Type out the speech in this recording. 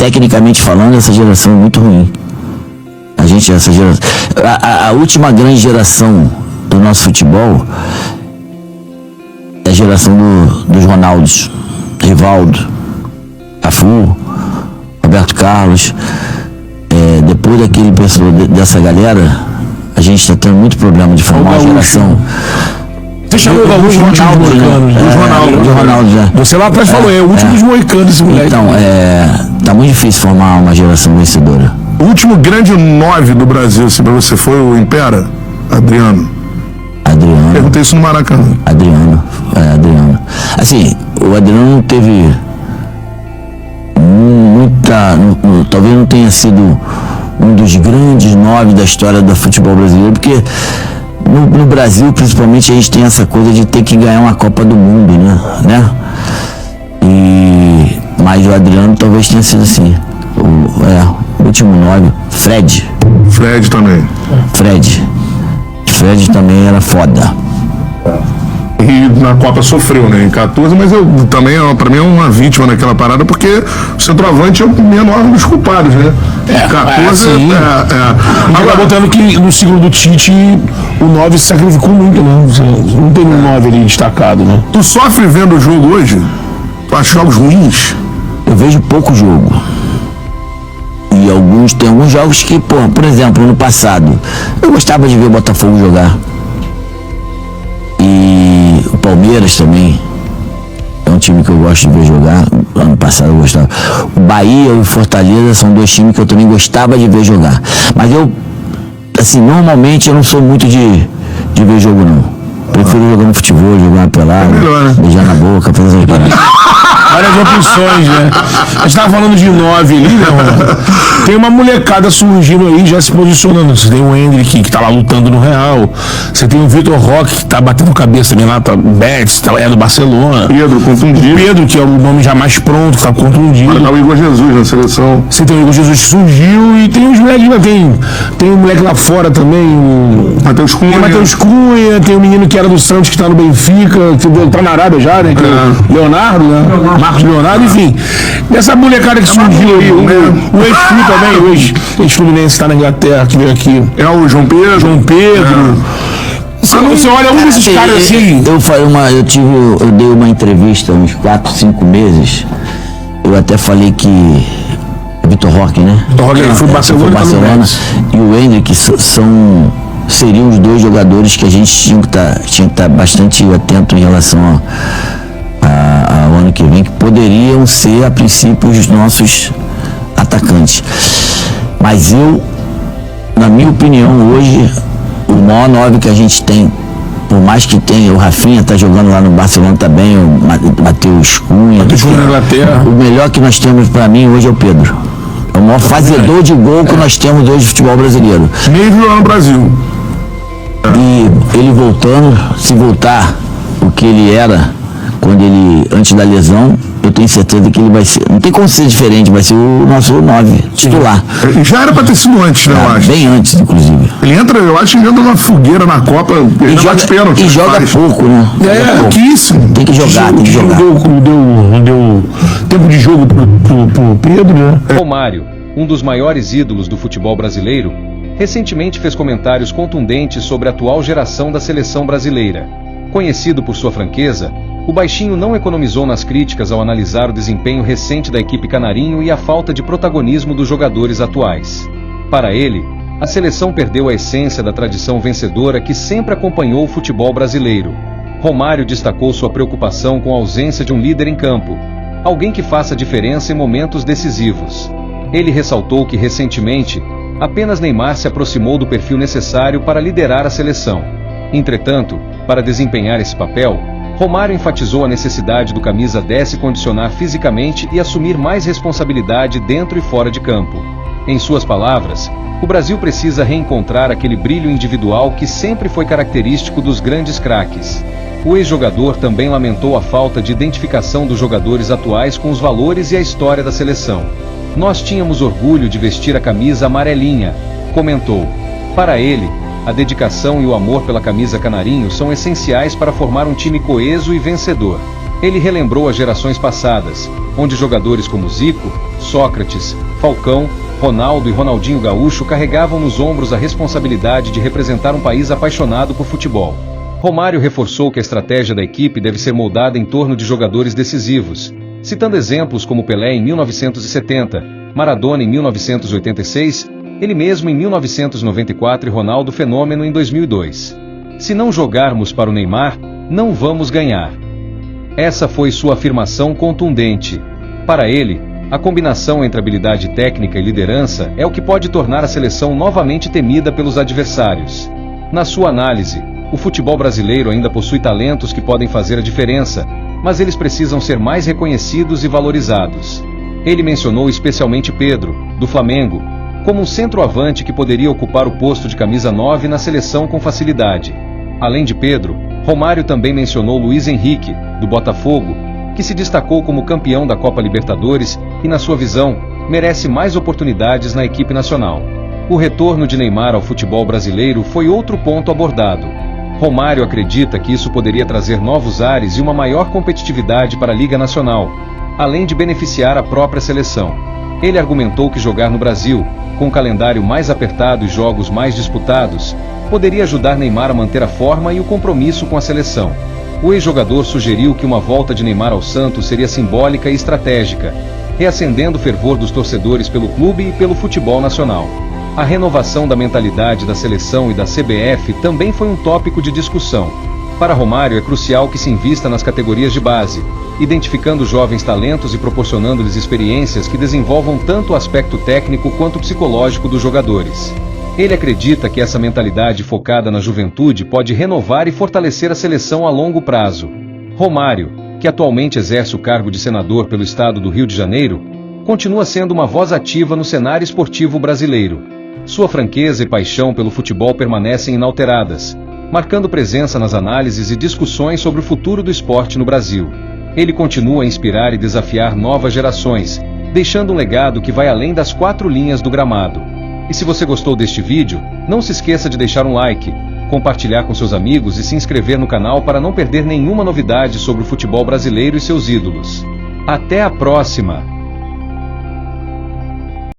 tecnicamente falando, essa geração é muito ruim. Essa geração, a última grande geração do nosso futebol é a geração dos Ronaldos, Rivaldo, Cafu, Roberto Carlos. Depois daquele pessoal, dessa galera, a gente está tendo muito problema de formar uma geração. Você chamou o Gaúcho de último dos moicanos, Ronaldo, já. Você lá atrás falou, o último dos moicanos, esse moleque. Então, tá muito difícil formar uma geração vencedora. O último grande 9 do Brasil, assim, pra você, foi o Impera? Adriano. Perguntei isso no Maracanã. Adriano. Assim, o Adriano não teve talvez não tenha sido um dos grandes 9 da história do futebol brasileiro, porque no Brasil, principalmente, a gente tem essa coisa de ter que ganhar uma Copa do Mundo, né? Mas o Adriano talvez tenha sido assim. O último 9, Fred também. Fred também era foda. E na Copa sofreu, né? Em 14, mas eu também, pra mim, é uma vítima naquela parada, porque o centroavante é o menor dos culpados, né? 14 Agora, botando que no ciclo do Tite, o 9 se sacrificou muito, né? Não tem um 9 ali destacado, né? Tu sofre vendo o jogo hoje? Tu acha jogos ruins? Eu vejo pouco jogo. E tem alguns jogos que, por exemplo, no passado, eu gostava de ver o Botafogo jogar. E o Palmeiras também é um time que eu gosto de ver jogar. Ano passado eu gostava. O Bahia e o Fortaleza são 2 times que eu também gostava de ver jogar. Mas eu, assim, normalmente eu não sou muito de ver jogo, não. Prefiro jogar no futebol, jogar uma pelada, beijar na boca, fazer essas paradas. Várias opções, né? A gente tava falando de 9 ali, né, mano? Tem uma molecada surgindo aí, já se posicionando. Você tem o Hendrick, que tá lá lutando no Real. Você tem o Vitor Roque, que tá batendo cabeça também lá, tá Betis, é do Barcelona. Pedro, contundido. Pedro, que é o nome já mais pronto, tá contundido. Olha, tá o Igor Jesus na seleção. Você tem o Igor Jesus que surgiu e tem os moleques lá, tem um moleque lá fora também, o Matheus Cunha. Tem Matheus Cunha, tem o menino que era do Santos, que tá no Benfica, que tá na Arábia já, né? Que é o Leonardo, né? Marcos Leonardo, enfim. Dessa molecada que surgiu aí, o ex-Flu também, o ex-Fluminense tá na Inglaterra, que veio aqui. É o João Pedro. Você olha um desses caras assim. Eu dei uma entrevista há uns 4, 5 meses. Eu até falei que Vitor Roque, né? Vitor Roque foi Barcelona, e o Hendrick seriam os 2 jogadores que a gente tinha que estar bastante atento em relação ao ano que vem, que poderiam ser, a princípio, os nossos atacantes. Mas na minha opinião, hoje, o maior 9 que a gente tem, por mais que tenha o Rafinha, tá jogando lá no Barcelona também, o Matheus Cunha, o melhor que nós temos para mim hoje é o Pedro. É o maior fazedor de gol que nós temos hoje no futebol brasileiro. Nível lá no Brasil. E ele voltando, se voltar o que ele era antes da lesão, eu tenho certeza que ele vai ser, não tem como ser diferente, vai ser o nosso 9 titular. Já era pra ter sido antes, né, eu acho. Bem antes, inclusive. Ele entra, eu acho que ele entra numa fogueira na Copa, e joga pouco, né? Pouquíssimo. Tem que jogar. Não deu tempo de jogo pro Pedro, né? Romário, um dos maiores ídolos do futebol brasileiro, recentemente fez comentários contundentes sobre a atual geração da seleção brasileira. Conhecido por sua franqueza, o baixinho não economizou nas críticas ao analisar o desempenho recente da equipe canarinho e a falta de protagonismo dos jogadores atuais. Para ele, a seleção perdeu a essência da tradição vencedora que sempre acompanhou o futebol brasileiro. Romário destacou sua preocupação com a ausência de um líder em campo, alguém que faça diferença em momentos decisivos. Ele ressaltou que, recentemente, apenas Neymar se aproximou do perfil necessário para liderar a seleção. Entretanto, para desempenhar esse papel, Romário enfatizou a necessidade do camisa 10 se condicionar fisicamente e assumir mais responsabilidade dentro e fora de campo. Em suas palavras, o Brasil precisa reencontrar aquele brilho individual que sempre foi característico dos grandes craques. O ex-jogador também lamentou a falta de identificação dos jogadores atuais com os valores e a história da seleção. Nós tínhamos orgulho de vestir a camisa amarelinha, comentou. Para ele, a dedicação e o amor pela camisa canarinho são essenciais para formar um time coeso e vencedor. Ele relembrou as gerações passadas, onde jogadores como Zico, Sócrates, Falcão, Ronaldo e Ronaldinho Gaúcho carregavam nos ombros a responsabilidade de representar um país apaixonado por futebol. Romário reforçou que a estratégia da equipe deve ser moldada em torno de jogadores decisivos, citando exemplos como Pelé em 1970, Maradona em 1986, ele mesmo em 1994 e Ronaldo Fenômeno em 2002. Se não jogarmos para o Neymar, não vamos ganhar. Essa foi sua afirmação contundente. Para ele, a combinação entre habilidade técnica e liderança é o que pode tornar a seleção novamente temida pelos adversários. Na sua análise, o futebol brasileiro ainda possui talentos que podem fazer a diferença, mas eles precisam ser mais reconhecidos e valorizados. Ele mencionou especialmente Pedro, do Flamengo, como um centroavante que poderia ocupar o posto de camisa 9 na seleção com facilidade. Além de Pedro, Romário também mencionou Luiz Henrique, do Botafogo, que se destacou como campeão da Copa Libertadores e, na sua visão, merece mais oportunidades na equipe nacional. O retorno de Neymar ao futebol brasileiro foi outro ponto abordado. Romário acredita que isso poderia trazer novos ares e uma maior competitividade para a Liga Nacional, além de beneficiar a própria seleção. Ele argumentou que jogar no Brasil, com um calendário mais apertado e jogos mais disputados, poderia ajudar Neymar a manter a forma e o compromisso com a seleção. O ex-jogador sugeriu que uma volta de Neymar ao Santos seria simbólica e estratégica, reacendendo o fervor dos torcedores pelo clube e pelo futebol nacional. A renovação da mentalidade da seleção e da CBF também foi um tópico de discussão. Para Romário, é crucial que se invista nas categorias de base, identificando jovens talentos e proporcionando-lhes experiências que desenvolvam tanto o aspecto técnico quanto o psicológico dos jogadores. Ele acredita que essa mentalidade focada na juventude pode renovar e fortalecer a seleção a longo prazo. Romário, que atualmente exerce o cargo de senador pelo estado do Rio de Janeiro, continua sendo uma voz ativa no cenário esportivo brasileiro. Sua franqueza e paixão pelo futebol permanecem inalteradas, marcando presença nas análises e discussões sobre o futuro do esporte no Brasil. Ele continua a inspirar e desafiar novas gerações, deixando um legado que vai além das 4 linhas do gramado. E se você gostou deste vídeo, não se esqueça de deixar um like, compartilhar com seus amigos e se inscrever no canal para não perder nenhuma novidade sobre o futebol brasileiro e seus ídolos. Até a próxima!